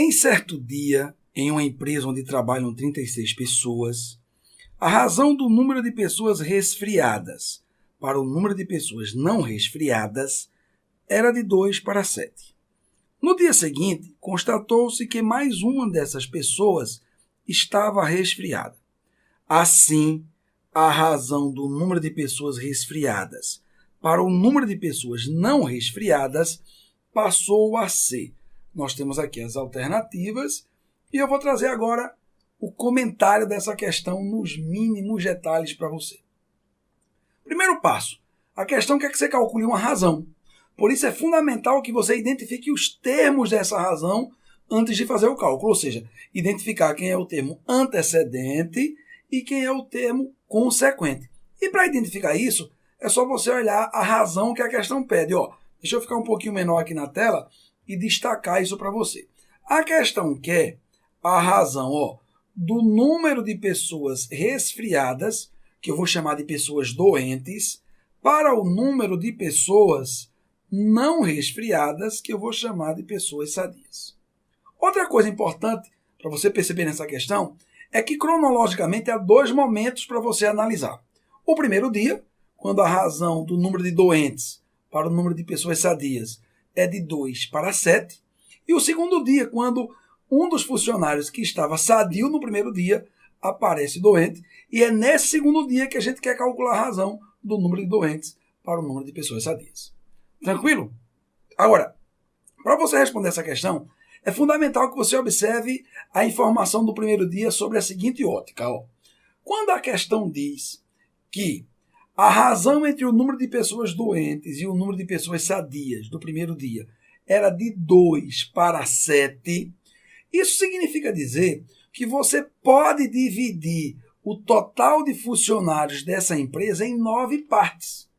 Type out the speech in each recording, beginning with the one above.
Em certo dia, em uma empresa onde trabalham 36 pessoas, a razão do número de pessoas resfriadas para o número de pessoas não resfriadas era de 2 para 7. No dia seguinte, constatou-se que mais uma dessas pessoas estava resfriada. Assim, a razão do número de pessoas resfriadas para o número de pessoas não resfriadas passou a ser. Nós temos aqui as alternativas e eu vou trazer agora o comentário dessa questão nos mínimos detalhes para você. Primeiro passo, a questão quer que você calcule uma razão. Por isso é fundamental que você identifique os termos dessa razão antes de fazer o cálculo, ou seja, identificar quem é o termo antecedente e quem é o termo consequente. E para identificar isso, é só você olhar a razão que a questão pede. Deixa eu ficar um pouquinho menor aqui na tela e destacar isso para você. A questão quer a razão do número de pessoas resfriadas, que eu vou chamar de pessoas doentes, para o número de pessoas não resfriadas, que eu vou chamar de pessoas sadias. Outra coisa importante para você perceber nessa questão é que cronologicamente há 2 momentos para você analisar. O primeiro dia, quando a razão do número de doentes para o número de pessoas sadias é de 2 para 7. E o segundo dia, quando um dos funcionários que estava sadio no primeiro dia aparece doente. E é nesse segundo dia que a gente quer calcular a razão do número de doentes para o número de pessoas sadias. Tranquilo? Agora, para você responder essa questão, é fundamental que você observe a informação do primeiro dia sobre a seguinte ótica. Quando a questão diz que a razão entre o número de pessoas doentes e o número de pessoas sadias do primeiro dia era de 2 para 7, isso significa dizer que você pode dividir o total de funcionários dessa empresa em 9 partes.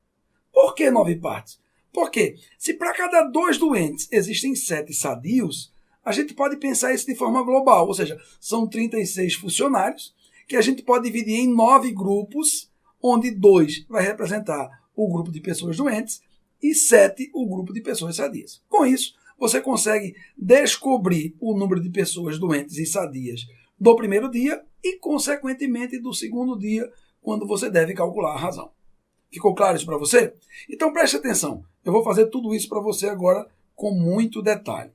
Por que 9 partes? Porque se para cada 2 doentes existem 7 sadios, a gente pode pensar isso de forma global, ou seja, são 36 funcionários que a gente pode dividir em 9 grupos, onde 2 vai representar o grupo de pessoas doentes e 7 o grupo de pessoas sadias. Com isso, você consegue descobrir o número de pessoas doentes e sadias do primeiro dia e, consequentemente, do segundo dia, quando você deve calcular a razão. Ficou claro isso para você? Então preste atenção, eu vou fazer tudo isso para você agora com muito detalhe.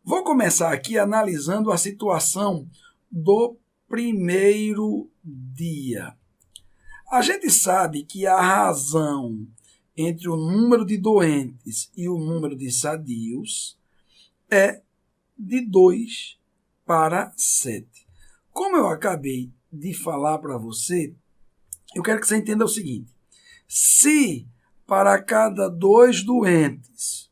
Vou começar aqui analisando a situação do primeiro dia. A gente sabe que a razão entre o número de doentes e o número de sadios é de 2 para 7. Como eu acabei de falar para você, eu quero que você entenda o seguinte. Se para cada 2 doentes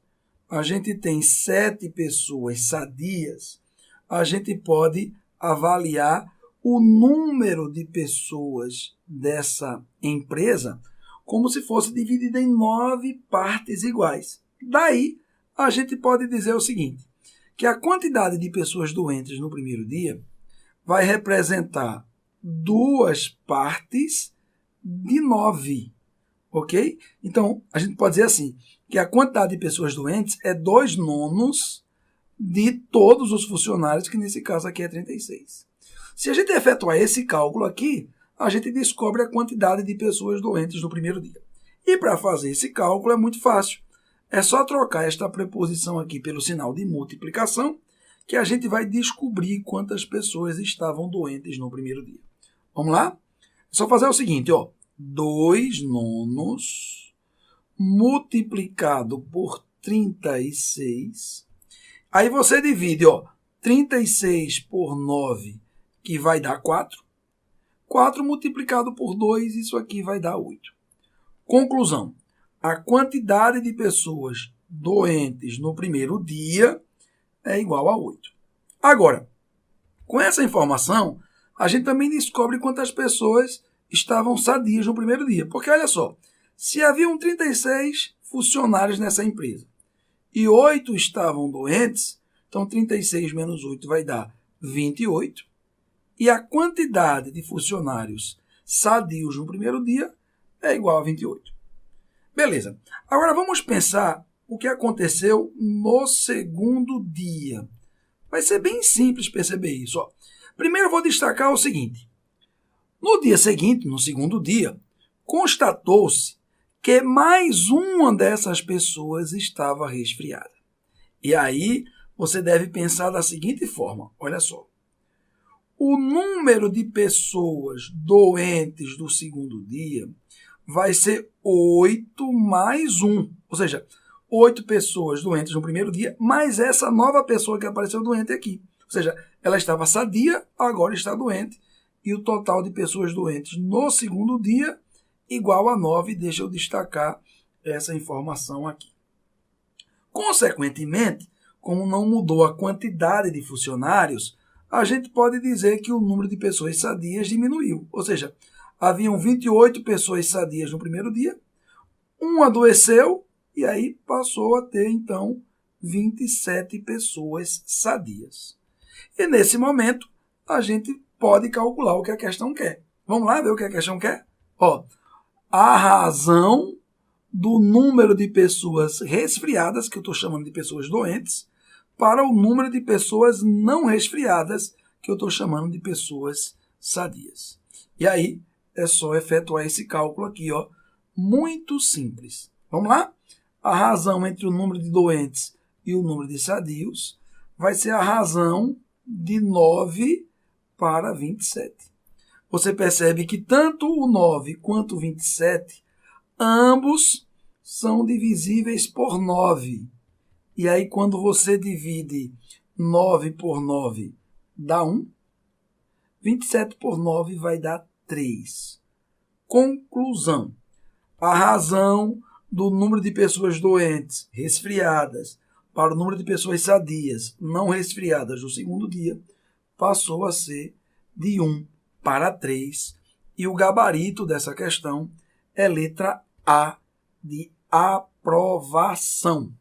a gente tem 7 pessoas sadias, a gente pode avaliar o número de pessoas dessa empresa como se fosse dividida em 9 partes iguais. Daí, a gente pode dizer o seguinte, que a quantidade de pessoas doentes no primeiro dia vai representar 2 partes de 9, ok? Então, a gente pode dizer assim, que a quantidade de pessoas doentes é 2/9 de todos os funcionários, que nesse caso aqui é 36. Se a gente efetuar esse cálculo aqui, a gente descobre a quantidade de pessoas doentes no primeiro dia. E para fazer esse cálculo é muito fácil. É só trocar esta preposição aqui pelo sinal de multiplicação, que a gente vai descobrir quantas pessoas estavam doentes no primeiro dia. Vamos lá? É só fazer o seguinte, 2/9 multiplicado por 36. Aí você divide, 36 por 9, que vai dar 4. 4 multiplicado por 2, isso aqui vai dar 8. Conclusão, a quantidade de pessoas doentes no primeiro dia é igual a 8. Agora, com essa informação, a gente também descobre quantas pessoas estavam sadias no primeiro dia. Porque, olha só, se haviam 36 funcionários nessa empresa e 8 estavam doentes, então 36 menos 8 vai dar 28. E a quantidade de funcionários sadios no primeiro dia é igual a 28. Beleza. Agora vamos pensar o que aconteceu no segundo dia. Vai ser bem simples perceber isso. Ó. Primeiro eu vou destacar o seguinte. No dia seguinte, no segundo dia, constatou-se que mais uma dessas pessoas estava resfriada. E aí você deve pensar da seguinte forma, olha só. O número de pessoas doentes do segundo dia vai ser 8 mais 1. Ou seja, 8 pessoas doentes no primeiro dia, mais essa nova pessoa que apareceu doente aqui. Ou seja, ela estava sadia, agora está doente. E o total de pessoas doentes no segundo dia igual a 9. Deixa eu destacar essa informação aqui. Consequentemente, como não mudou a quantidade de funcionários, a gente pode dizer que o número de pessoas sadias diminuiu. Ou seja, haviam 28 pessoas sadias no primeiro dia, um adoeceu e aí passou a ter, então, 27 pessoas sadias. E nesse momento, a gente pode calcular o que a questão quer. Vamos lá ver o que a questão quer? Ó, a razão do número de pessoas resfriadas, que eu estou chamando de pessoas doentes, para o número de pessoas não resfriadas, que eu estou chamando de pessoas sadias. E aí, é só efetuar esse cálculo aqui, ó, muito simples. Vamos lá? A razão entre o número de doentes e o número de sadios vai ser a razão de 9 para 27. Você percebe que tanto o 9 quanto o 27, ambos são divisíveis por 9. E aí, quando você divide 9 por 9, dá 1. 27 por 9 vai dar 3. Conclusão. A razão do número de pessoas doentes, resfriadas, para o número de pessoas sadias, não resfriadas do segundo dia, passou a ser de 1 para 3. E o gabarito dessa questão é letra A, de aprovação.